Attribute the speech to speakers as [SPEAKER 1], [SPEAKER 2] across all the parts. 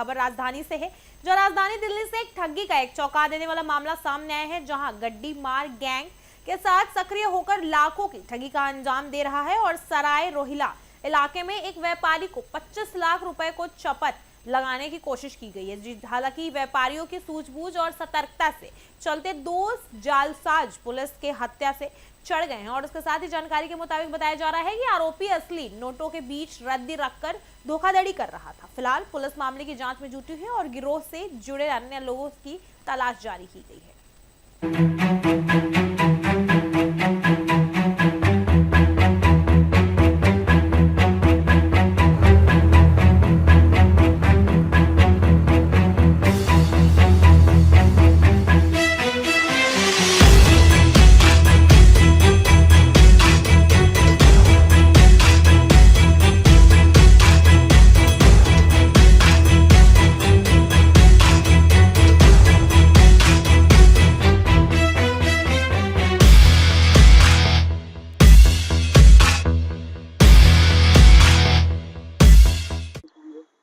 [SPEAKER 1] खबर राजधानी से है, जो राजधानी दिल्ली से एक ठगी का एक चौंका देने वाला मामला सामने आया है, जहां गड्डी मार गैंग के साथ सक्रिय होकर लाखों की ठगी का अंजाम दे रहा है और सराय रोहिला इलाके में एक व्यापारी को 25 लाख रुपए को चपत लगाने की कोशिश की गई है। हालांकि व्यापारियों की सूझबूझ और सतर्कता से चलते दो जालसाज पुलिस के हत्या से चढ़ गए हैं और उसके साथ ही जानकारी के मुताबिक बताया जा रहा है कि आरोपी असली नोटों के बीच रद्दी रखकर धोखाधड़ी कर रहा था। फिलहाल पुलिस मामले की जांच में जुटी है और गिरोह से जुड़े अन्य लोगों की तलाश जारी की गई है।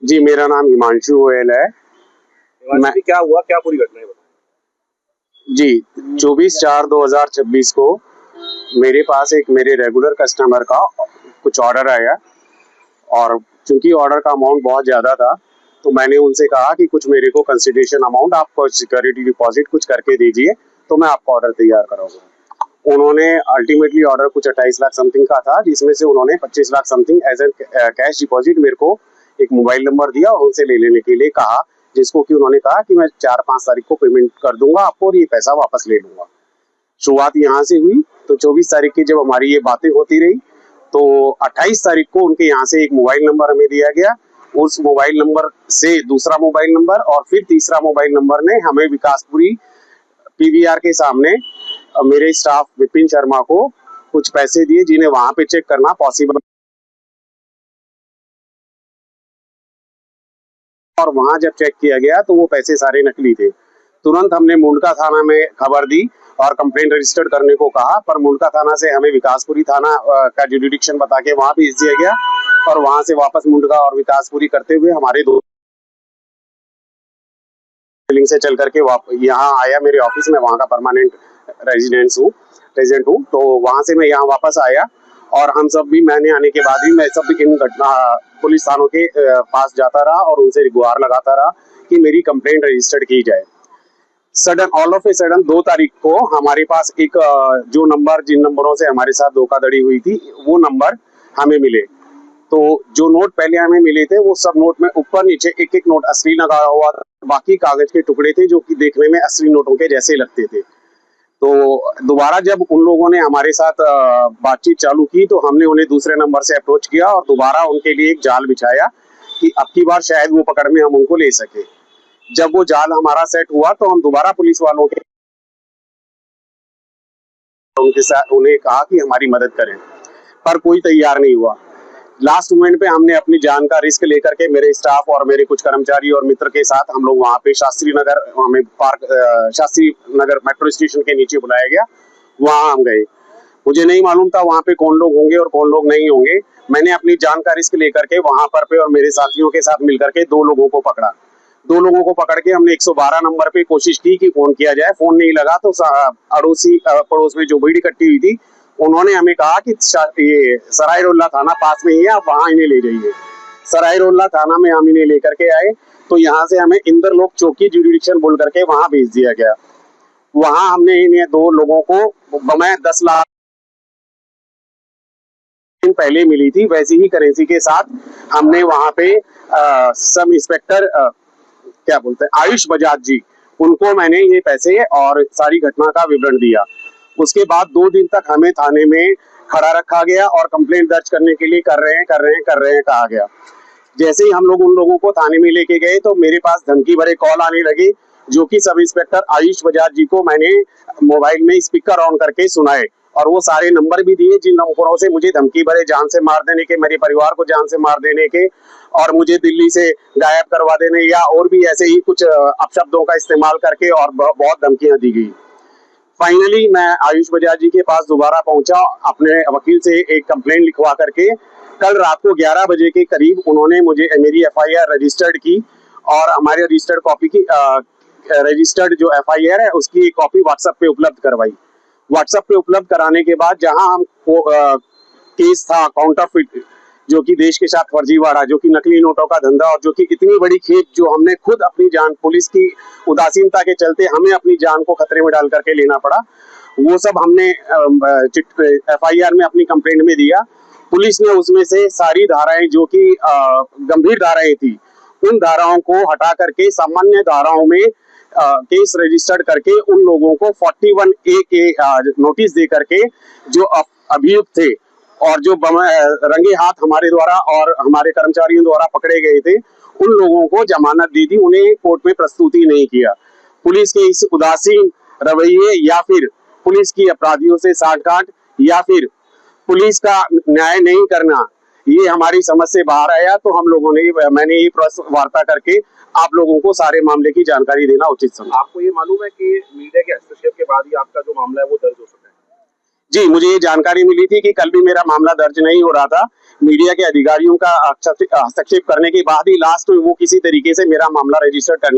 [SPEAKER 2] जी, मेरा नाम हिमांशु गोयल है।
[SPEAKER 3] क्या हुआ, क्या पूरी घटना है बताएं।
[SPEAKER 2] जी, 24/4/2026 को मेरे पास एक मेरे रेगुलर कस्टमर का कुछ ऑर्डर आया और चूंकि ऑर्डर का अमाउंट बहुत ज़्यादा था तो मैंने उनसे कहा कि कुछ मेरे को कंसिडरेशन अमाउंट आपको सिक्योरिटी डिपॉजिट कुछ करके दीजिए तो मैं आपका ऑर्डर तैयार कराऊंगा। उन्होंने अल्टीमेटली ऑर्डर कुछ 28 लाख समथिंग का था, जिसमें से उन्होंने 25 lakh something as a cash deposit मेरे को एक मोबाइल नंबर दिया और उनसे ले लेने के लिए कहा, जिसको कि उन्होंने कहा कि मैं 4-5 तारीख को पेमेंट कर दूंगा आपको और ये पैसा वापस ले लूंगा। शुरुआत यहाँ से हुई। तो 24 तारीख की जब हमारी ये बातें होती रही तो 28 तारीख को उनके यहाँ से एक मोबाइल नंबर हमें दिया गया। उस मोबाइल नंबर से दूसरा मोबाइल नंबर और फिर तीसरा मोबाइल नंबर ने हमें विकासपुरी पीवीआर के सामने मेरे स्टाफ विपिन शर्मा को कुछ पैसे दिए, जिन्हें वहां पे चेक करना पॉसिबल और वहां जब चेक किया गया तो वो पैसे सारे नकली थे। तुरंत हमने मुंडका थाना में खबर दी और कंप्लेंट रजिस्टर्ड करने को कहा, पर मुंडका थाना से हमें विकासपुरी थाना का जुरिडिक्शन बता के वहां भेज दिया गया और वहां से वापस मुंडका और विकासपुरी करते हुए हमारे दो से चल करके यहाँ आया मेरे ऑफिस में, वहां का परमानेंट रेजिडेंट हूँ। तो वहां से मैं यहाँ वापस आया और हम सब भी, मैंने आने के बाद भी मैं सब इन घटना पुलिस थानों के पास जाता रहा और उनसे गुहार लगाता रहा कि मेरी कंप्लेंट रजिस्टर्ड की जाए। Sudden all of a sudden 2 तारीख को हमारे पास एक जो नंबर, जिन नंबरों से हमारे साथ धोखाधड़ी हुई थी, वो नंबर हमें मिले। तो जो नोट पहले हमें मिले थे वो सब नोट में ऊपर नीचे एक एक नोट असली लगा हुआ था, बाकी कागज के टुकड़े थे जो कि देखने में असली नोटों के जैसे लगते थे। तो दोबारा जब उन लोगों ने हमारे साथ बातचीत चालू की तो हमने उन्हें दूसरे नंबर से अप्रोच किया और दोबारा उनके लिए एक जाल बिछाया कि अब की बार शायद वो पकड़ में हम उनको ले सके। जब वो जाल हमारा सेट हुआ तो हम दोबारा पुलिस वालों के उनके साथ उन्हें कहा कि हमारी मदद करें, पर कोई तैयार नहीं हुआ। लास्ट मोमेंट पे हमने अपनी जान का रिस्क लेकर के मेरे स्टाफ और मेरे कुछ कर्मचारी और मित्र के साथ हम लोग वहां पे शास्त्री नगर मेट्रो स्टेशन के नीचे बुलाया गया, वहां हम गए। मुझे नहीं मालूम था वहां पे कौन लोग होंगे और कौन लोग नहीं होंगे। मैंने अपनी जान का रिस्क लेकर के वहां पर पे और मेरे साथियों के साथ मिलकर के 2 लोगों को पकड़ा। 2 लोगों को पकड़ के हमने 112 नंबर पे कोशिश की कि फोन किया जाए। फोन नहीं लगा तो अड़ोसी पड़ोस में जो भीड़ इकट्ठी हुई थी उन्होंने हमें कहा कि ये सराय रोहिला थाना पास में ही है, आप वहां इन्हें ले जाइए। सराय रोहिला थाना में हम इन्हें लेकर के आए तो यहाँ से हमें इंद्रलोक चौकी जुरिडिक्शन बोल करके वहां भेज दिया गया। वहां हमने इन्हें 2 लोगों को मैं 10 लाख पहले मिली थी, वैसी ही करेंसी के साथ हमने वहां पे सब इंस्पेक्टर क्या बोलते हैं आयुष बजाज जी, उनको मैंने ये पैसे और सारी घटना का विवरण दिया। उसके बाद 2 दिन तक हमें थाने में खड़ा रखा गया और कंप्लेंट दर्ज करने के लिए कर रहे हैं कहा गया। जैसे ही हम लोग उन लोगों को थाने में लेके गए तो मेरे पास धमकी भरे कॉल आने लगे, जो कि सब इंस्पेक्टर आयुष बजाज जी को मैंने मोबाइल में स्पीकर ऑन करके सुनाए और वो सारे नंबर भी दिए जिन नंबरों से मुझे धमकी भरे जान से मार देने के, मेरे परिवार को जान से मार देने के और मुझे दिल्ली से गायब करवा देने या और भी ऐसे ही कुछ अपशब्दों का इस्तेमाल करके और बहुत धमकियां दी गई। फाइनली मैं आयुष बजाज जी के पास दोबारा पहुंचा, अपने वकील से एक कंप्लेंट लिखवा करके। कल रात को 11 बजे के करीब उन्होंने मुझे मेरी एफआईआर रजिस्टर्ड की और हमारे रजिस्टर्ड कॉपी की रजिस्टर्ड जो FIR है उसकी एक कॉपी व्हाट्सएप पे उपलब्ध करवाई। व्हाट्सएप पे उपलब्ध कराने के बाद जहां हम केस था काउंटरफिट, जो कि देश के साथ फर्जीवाड़ा, जो कि नकली नोटों का धंधा, और जो कि इतनी बड़ी खेप जो हमने खुद अपनी जान, पुलिस की उदासीनता के चलते हमें अपनी जान को खतरे में डाल करके लेना पड़ा, वो सब हमने FIR में अपनी कंप्लेंट में दिया। पुलिस ने उसमें से सारी धाराएं जो कि गंभीर धाराएं थी, उन धाराओं को हटा करके सामान्य धाराओं में केस रजिस्टर्ड करके उन लोगों को 41A के नोटिस दे करके जो अभियुक्त थे और जो रंगे हाथ हमारे द्वारा और हमारे कर्मचारियों द्वारा पकड़े गए थे, उन लोगों को जमानत दी थी, उन्हें कोर्ट में प्रस्तुति नहीं किया। पुलिस के इस उदासीन रवैये या फिर पुलिस की अपराधियों से साठगांठ या फिर पुलिस का न्याय नहीं करना, ये हमारी समझ से बाहर आया। तो हम लोगों ने, मैंने ये प्रेस वार्ता करके आप लोगों को सारे मामले की जानकारी देना उचित समझा।
[SPEAKER 3] आपको ये मालूम है कि मीडिया के हस्तक्षेप के बाद ही आपका जो मामला है वो दर्ज हो सका है?
[SPEAKER 2] जी, मुझे ये जानकारी मिली थी कि कल भी मेरा मामला दर्ज नहीं हो रहा था। मीडिया के अधिकारियों का हस्तक्षेप करने के बाद ही लास्ट में वो किसी तरीके से मेरा मामला रजिस्टर करने